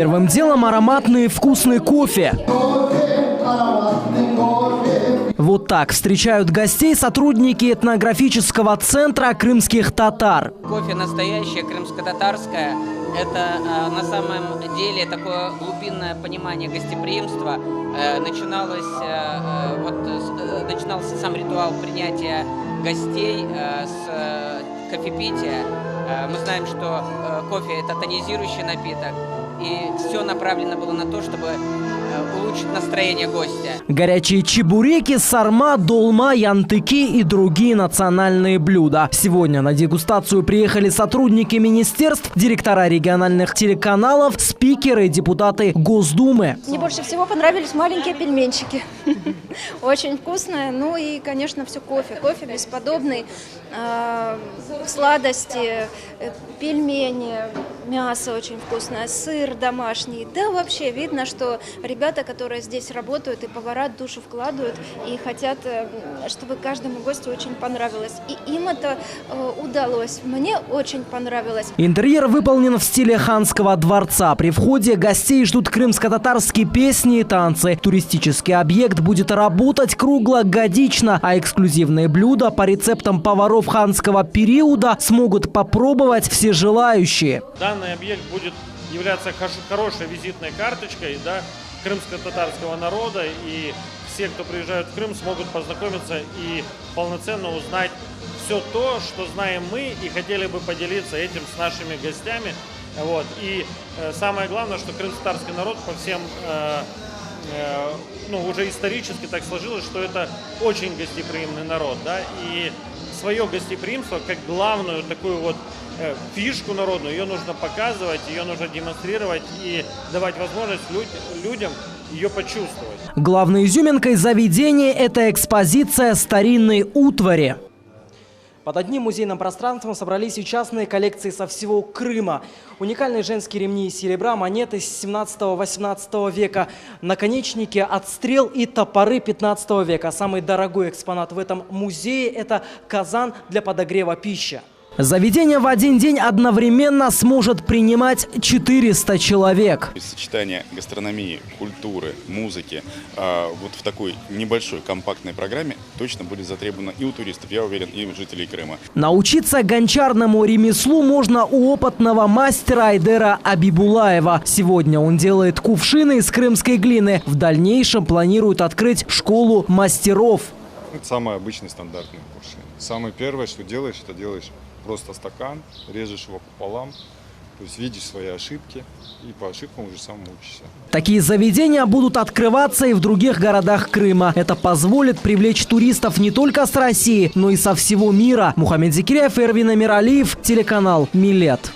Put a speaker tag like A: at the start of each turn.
A: Первым делом ароматный вкусный кофе. Вот так встречают гостей сотрудники этнографического центра крымских татар.
B: Кофе настоящее, крымско-татарское. Это на самом деле такое глубинное понимание гостеприимства. Начинался сам ритуал принятия гостей с кофепития. Мы знаем, что кофе – это тонизирующий напиток. И все направлено было на то, чтобы улучшить настроение гостя.
A: Горячие чебуреки, сарма, долма, янтыки и другие национальные блюда. Сегодня на дегустацию приехали сотрудники министерств, директора региональных телеканалов, спикеры, депутаты Госдумы.
C: Мне больше всего понравились маленькие пельменчики. Очень вкусное. Ну и, конечно, все кофе. Кофе бесподобный. Сладости, пельмени, мясо очень вкусное, сыр домашний. Да, вообще видно, что ребята, которые здесь работают, и повара душу вкладывают, и хотят, чтобы каждому гостю очень понравилось. И им это удалось. Мне очень понравилось.
A: Интерьер выполнен в стиле ханского дворца. При входе гостей ждут крымско-татарские песни и танцы. Туристический объект будет работать круглогодично, а эксклюзивные блюда по рецептам поваров ханского периода смогут попробовать все желающие.
D: Данный объект будет являться хорошей визитной карточкой, да, крымско-татарского народа, и все, кто приезжают в Крым, смогут познакомиться и полноценно узнать все то, что знаем мы, и хотели бы поделиться этим с нашими гостями. Вот. И самое главное, что крымско-татарский народ по всем, уже исторически так сложилось, что это очень гостеприимный народ, да, и свое гостеприимство как главную такую вот фишку народную, ее нужно показывать, ее нужно демонстрировать и давать возможность людям ее почувствовать.
A: Главной изюминкой заведения – это экспозиция старинной утвари. Под одним музейным пространством собрались и частные коллекции со всего Крыма. Уникальные женские ремни из серебра, монеты с 17-18 века, наконечники от стрел и топоры 15 века. Самый дорогой экспонат в этом музее – это казан для подогрева пищи. Заведение в один день одновременно сможет принимать 400 человек.
E: Сочетание гастрономии, культуры, музыки вот в такой небольшой компактной программе точно будет затребовано и у туристов, я уверен, и у жителей Крыма. Научиться
A: гончарному ремеслу можно у опытного мастера Айдера Абибулаева. Сегодня он делает кувшины из крымской глины. В дальнейшем планирует открыть школу мастеров.
F: Это самый обычный стандартный кувшин. Самое первое, что делаешь, это делаешь просто стакан, режешь его пополам, то есть видишь свои ошибки и по ошибкам уже сам учишься.
A: Такие заведения будут открываться и в других городах Крыма. Это позволит привлечь туристов не только с России, но и со всего мира. Мухаммед Зикиряев, Эрвин Амиралиев, телеканал Милет.